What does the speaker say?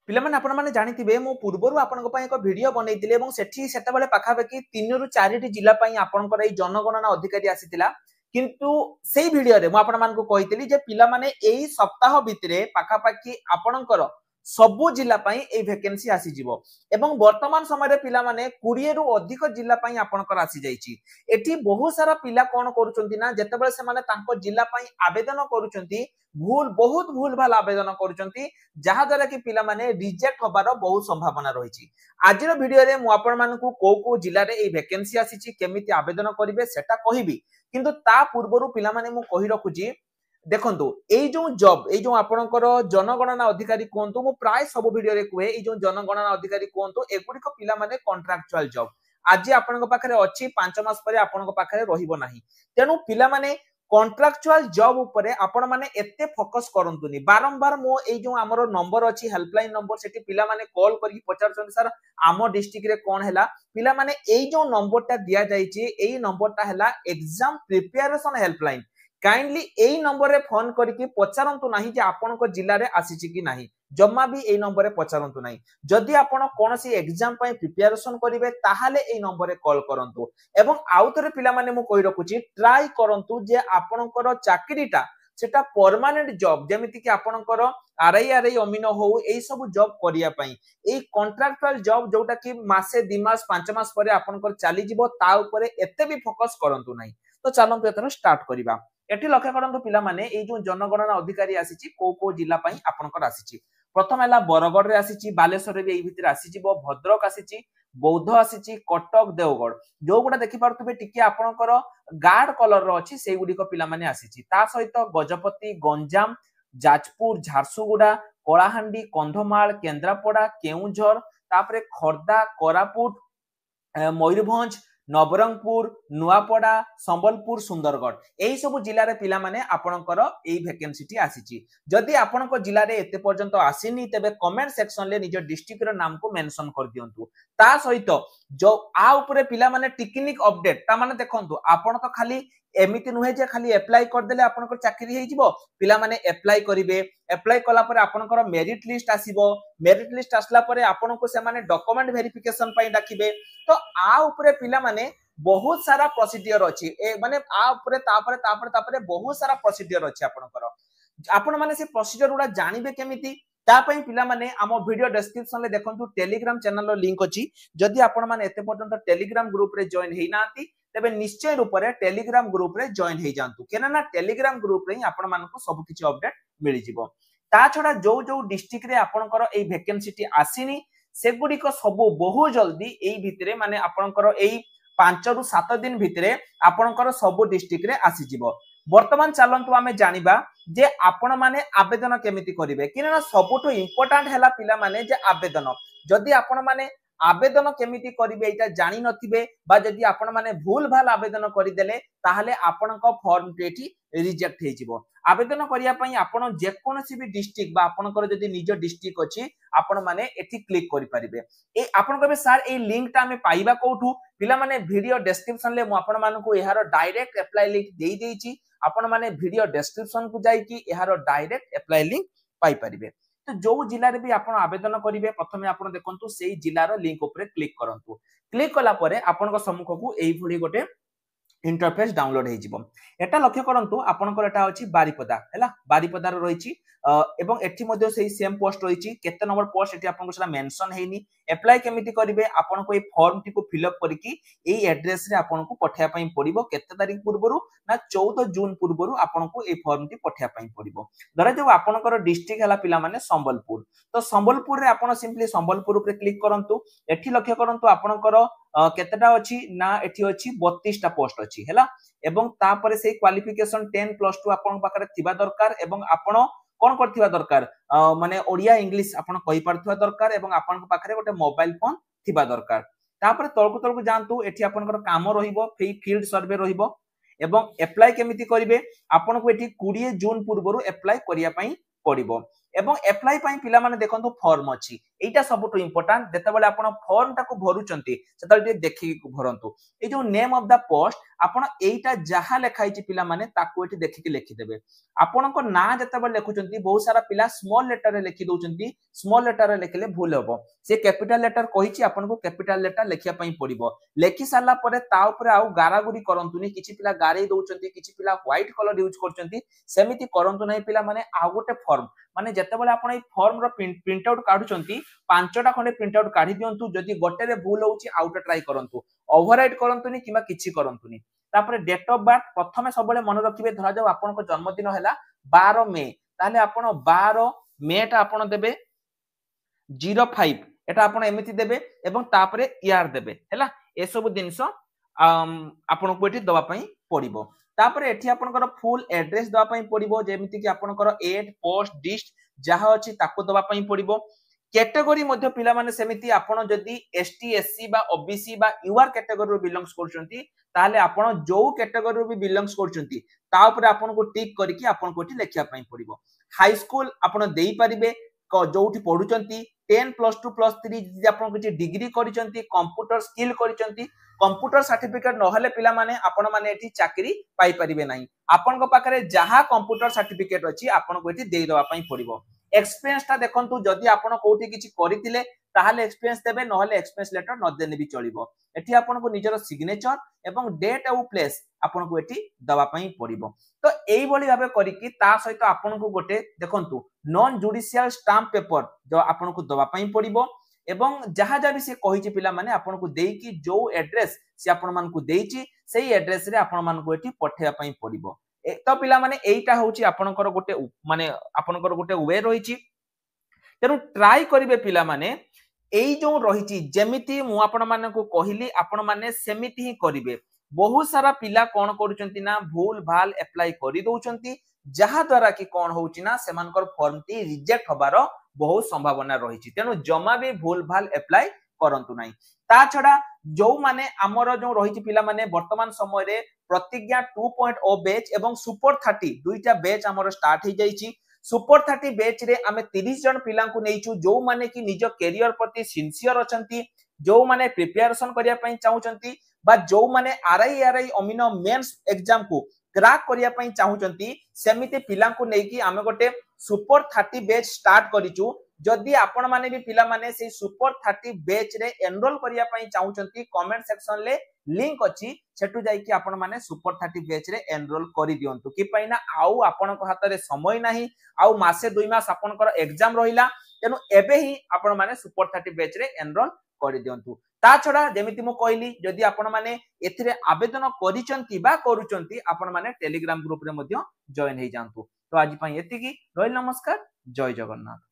पिला माने आपण माने जानिथिबे मो पूर्वरु आपनक पय एक वीडियो बनैतिले एवं सेठी सेटा बेले पाखापाखि 3 रु 4 टी जिल्ला पय आपनकर एई जनगणना अधिकारी आसीतिला किंतु सेई वीडियो रे मो आपण मानको कहितली जे पिला माने एई सप्ताह भितरे पाखापाखि आपनकर सबु जिल्ला पय एई वैकेंसी आसी जिवो एवं वर्तमान समय रे पिला माने 20 रु अधिक जिल्ला पय आपनकर आसी जाईची एठी बहुत सारा पिला कोन करूचंती ना जेतेबेले से माने तांको जिल्ला पय आवेदन करूचंती बहुत भूल भाल आवेदन करूचंती जहा द्वारा कि पिला माने रिजेक्ट होबार बहुत संभावना रही। आज वीडियो रे मु आपण मानकु को जिल्ला रे ए वैकेंसी आसीची केमिति आवेदन करिवे सेटा कहिबी किंतु ता पूर्वरु पिला माने मु कहि रखुची देखंतु एई जो जॉब एई जो आपनकर जनगणना अधिकारी कोंतु मु प्राय सब वीडियो रे कुए एई जो जनगणना अधिकारी कोंतु एगुडी को पिला माने कॉन्ट्रैक्चुअल जॉब आज आपनक पाखरे अछि 5 मास परे आपनक पाखरे रहिबो नाही तेनु पिला माने कॉन्ट्रैक्चुअल जॉब उपरे आपण माने एते फोकस करंतुनी बारंबार मो एई जो हमरो नंबर अछि हेल्पलाइन नंबर सेठी पिला माने कॉल करी पचारछन सर आमो डिस्ट्रिक्ट रे कोन हैला पिला माने एई जो नंबरटा दिया जाईची एई नंबरटा हैला एग्जाम प्रिपरेशन हेल्पलाइन काइंडली एई नंबर रे फोन करके पचारंतु नाही जे आपनको जिल्ला रे आसीची कि नाही जम्मा भी एई नंबर रे पचारंतु नाही जदि आपण कोनसी एग्जाम पय प्रिपरेशन करिवे ताहाले एई नंबर रे कॉल करंतु एवं आउतरे पिला माने मु कहि रखुची ट्राई करंतु जे आपनकर चाकरीटा सेटा परमानेंट जॉब जेमिति कि आपनकर आरआई अमीनो हो एई सब जॉब करिया पई एई कॉन्ट्रैक्चुअल जॉब जोटा कि मासे 2 मास 5 मास परे आपनकर चली जिवो ता ऊपर एते भी फोकस करंतु नाही तो चलंतु एथर स्टार्ट करिबा एठी लक्ष्य करंतु पिला माने एई जो जनगणना अधिकारी आसीची को जिल्ला पई आपनकर आसीची प्रथम हैला बरगढ़ रे आसीची बालेश्वर रे भी एई भितर आसीची भद्रक आसीची बौद्ध आसीची कटक देवगढ़ जो गुडा देखि पारतुबे टिके आपनकर गार्ड कलर रो अछि सेई गुडी को पिला माने आसीची ता सहित गजपति गंजाम जाजपुर झारसुगुडा कलाहांडी कंधमाल केंद्रापड़ा केउझर तापरे खर्दा कोरापुट मयूरभंज नवरंगपुर नुआपड़ा संबलपुर सुंदरगढ़ एई सब जिल्ला रे पिला माने आपनकर एई वैकेंसी आसीची जदि आपनक जिल्ला रे एते पर्यंत आसीनी तबे कमेंट सेक्शन ले निज डिस्ट्रिक्ट रो नाम को मेंशन कर दियंतु ता सहित जो आ ऊपर पिला माने टेक्निक अपडेट ता माने देखंतु आपन तो खाली एमिति नुहे जे खाली अप्लाई कर देले आपनकर चाकरी हेइ जिवो पिला माने अप्लाई करिवे अप्लाई कला परे आपनकर मेरिट लिस्ट आसीबो मेरिट लिस्ट आसला परे आपनको से माने डॉक्यूमेंट वेरिफिकेशन पई डाकिबे तो आ ऊपर पिला माने बहुत सारा प्रोसीजर अछि ए माने आ ऊपर तापरे बहुत सारा प्रोसीजर अछि आपनकर आपण माने से प्रोसीजर उडा जानिबे केमिति ता पई पिला माने आम वीडियो डिस्क्रिप्शन ले देखंतु टेलीग्राम चैनल रो लिंक अछि जदि आपण माने एते पर्यंत टेलीग्राम ग्रुप रे जॉइन हेइ नांती तबे निश्चय रूप रे टेलीग्राम ग्रुप रे जॉइन हेइ जानतु केना ना टेलीग्राम ग्रुप रे आपण मानको सब किछि अपडेट मिलि जिवो ता छडा जो डिस्ट्रिक्ट रे आपनकर एई वैकेंसी टी आसीनी सेगुडी को सब बहु जल्दी एई भितरे माने आपनकर एई 5 रु 7 दिन भितरे आपनकर सब डिस्ट्रिक्ट रे आसी जिवो वर्तमान चलंतु आमे जानिबा जे आपण माने आवेदन केमिति करिवे किना सबटु इंपोर्टेंट हैला पिला माने जे आवेदन जदि आपण माने आवेदन केमिति करिवे एटा जानि नथिबे बा जदि आपण माने भूल भाल आवेदन करि देले ताहाले आपनक फॉर्म टेटी रिजेक्ट हे जिवो आवेदन करिया पई आपण जे कोनोसी भी डिस्ट्रिक्ट बा आपनकर जदि निज डिस्ट्रिक्ट अछि आपण माने एठी क्लिक करि परिबे ए आपण कहबे सर ए लिंक ता हमें पाइबा कोठू पिला माने वीडियो डिस्क्रिप्शन ले मु आपण मानकु एहारो डायरेक्ट अप्लाई लिंक देई देइची आपण माने वीडियो डिस्क्रिप्शन को जाई कि एहारो डायरेक्ट अप्लाई लिंक पाई परिबे तो जो जिल्ला रे भी आपण आवेदन करिवे प्रथमे आपण देखंतु सेही जिल्लार लिंक ऊपर क्लिक करंतु क्लिक कला परे आपण को सम्मुख को एई भली गोटे इंटरफेस डाउनलोड हे जिवो एटा लक्ष्य करंतु आपनकर एटा अछि बारीपदा हैला बारीपदा रो रहिछि एवं एठी मध्ये सेही सेम पोस्ट रहिछि केते नंबर पोस्ट एठी आपन को सेला मेंशन हेइनी अप्लाई केमिति करिवे आपन को ए फॉर्म टी को फिल अप करके ए एड्रेस रे आपन को पठिया पई पड़िबो केते तारिख पूर्वरु ना 14 जून पूर्वरु आपन को ए फॉर्म टी पठिया पई पड़िबो धरे जो आपनकर डिस्ट्रिक्ट हैला पिला माने संबलपुर तो संबलपुर रे आपन सिंपली संबलपुर ऊपर क्लिक करंतु एठी लक्ष्य करंतु आपनकर केतेटा अछि ना एठी अछि 32 टा पोस्ट अछि हैला एवं तापरे से क्वालिफिकेशन 10+2 आपन पाखरे थिबा दरकार एवं आपण कोन करथिबा दरकार माने ओडिया इंग्लिश आपण कहि परथिबा दरकार एवं आपन पाखरे गोटे मोबाइल फोन थिबा दरकार तापरे तळकु जानतु एठी आपनकर काम रहिबो फील्ड सर्वे रहिबो एवं अप्लाई केमिति करिवे आपन को एठी 20 जून पूर्वरु अप्लाई करिया पई पड़िबो एवं अप्लाई पई पिला माने देखंतु फॉर्म अछि एटा सबुठ इंपोर्टेंट जेतेबेले आपण फॉर्म टाको भरुचंती सेतबेले देखि भरंतु ए जो नेम ऑफ द पोस्ट आपण एटा जहा लिखाई छि पिला माने ताको एठी देखि के लिखि देबे आपण को ना जेतेबेले लिखुचंती बहुत सारा पिला स्मॉल लेटर रे लिखि दोचंती स्मॉल लेटर रे लिखले भूल होबो से कैपिटल लेटर कहि छि आपण को कैपिटल लेटर लिखिया पई पड़िबो लिखि साला परे ता ऊपर आउ गारागुरी करंतुनी किछि पिला गारे दोचंती किछि पिला व्हाइट कलर यूज करचंती सेमिति करंतु नै पिला माने आ गोटे फॉर्म माने जेतेबेले आपण ए फॉर्म रो प्रिंट आउट काढुचंती पांचटा खंडे प्रिंट आउट काढी दियंतु जदी गोटे रे भूल होउची आउट ट्राई करंतु ओवरराइट करंतुनी किबा किछि करंतुनी तापरे डेट ऑफ बर्थ प्रथमे सबले मन रखिबे धरा जाऊ आपण को जन्मदिन हैला 12 मे ताले आपण 12 मे टा आपण देबे 05 एटा आपण एमिति देबे एवं तापरे ईआर देबे हैला ए सब दिनसो आपण को एठी दवा पई पड़िबो तापरे एठी आपनकर फुल एड्रेस दवा पई पड़िबो जेमिति कि आपनकर एड पोस्ट डिस्ट जहा अछि ताको दवा पई पड़िबो कैटेगरी मध्ये पिला माने सेमिति आपण जदी एसटी एससी बा ओबीसी बा यूआर कैटेगरी रो बिलोंग्स करचंती ताले आपण जो कैटेगरी रो भी बिलोंग्स करचंती ता ऊपर आपण को टिक करिकि आपण को एठी लेखिया पई पड़िबो हाई स्कूल आपण देई परिबे जोठी पढुचंती 10 +2 +3 जदी आपण किछि डिग्री करिचंती कंप्यूटर स्किल करिचंती कंप्यूटर सर्टिफिकेट न हले पिला माने आपण माने एठी चाकरी पाई परिबे नाही आपण को पाखरे जहा कंप्यूटर सर्टिफिकेट अछि आपण को एठी देई दवा पई पड़िबो एक्सपीरियंस ता देखंतु जदी आपण कोठी किछि करितिले ताहाले एक्सपीरियंस देबे न हले एक्सपीरियंस लेटर न देने भी चलिबो एठी आपण को निजर सिग्नेचर एवं डेट और प्लेस आपण को एठी दवा पई पड़िबो तो एई बोली भाबे करिकि ता सहित आपण को गोटे देखंतु नॉन जुडिशियल स्टाम्प पेपर जो आपण को दवा पई पड़िबो एवं जहा जा भी से कहि छि पिला माने आपण को देई कि जो एड्रेस से आपण मान को देई छि सेही एड्रेस रे आपण मान को एठी पठेया पई पड़िबो तो पिला माने एईटा होची आपनकर गोटे माने आपनकर गोटे वे रही छि तेनु ट्राई करिवे पिला माने एई जो रही छि जेमिति मु आपण माने को कहिली आपण माने सेमिति ही करिवे बहुत सारा पिला कोन करूचंती ना भूल भाल अप्लाई करि दोचंती जहा द्वारा कि कोन होउची ना सेमानकर फॉर्म टी रिजेक्ट होबारो बहुत संभावना रही छि तेनु जमा भी भूल भाल अप्लाई करंतु नाही ता छडा जो माने हमर जो रही छि पिला माने वर्तमान समय रे प्रतिज्ञा 2.0 बैच एवं सुपर 30 दुईटा बैच हमर स्टार्ट हो जाई छि सुपर 30 बैच रे आमे 30 जन पिला को नेइछु जो माने कि निज कैरियर प्रति सिंसियर अछंती जो माने प्रिपरेशन करिया पई चाहुचंती बा जो माने आरआई अमीनो मेंस एग्जाम को क्रैक करिया पई चाहुचंती सेमिति पिला को नेकी आमे गोटे सुपर 30 बैच स्टार्ट करिचु जदि आपण माने भी पिला माने से सुपर 30 बैच रे एनरोल करिया पई चाहुचंती कमेंट सेक्शन ले लिंक अछि सेटु जाई कि आपण माने सुपर 30 बैच रे एनरोल करि दियंतु कि पई ना आउ आपण को हाथ रे समय नाही आउ मासे 2 मास आपनकर एग्जाम रहिला तेनु एबे ही आपण माने सुपर 30 बैच रे एनरोल करि दियंतु ता छडा जेमिति मु कहली जदि आपण माने एथिरे आवेदन करिचंती बा करूचंती आपण माने टेलीग्राम ग्रुप रे मध्ये जॉइन हे जानतु तो आज पई एतिकी रोहिल नमस्कार जय जगन्नाथ।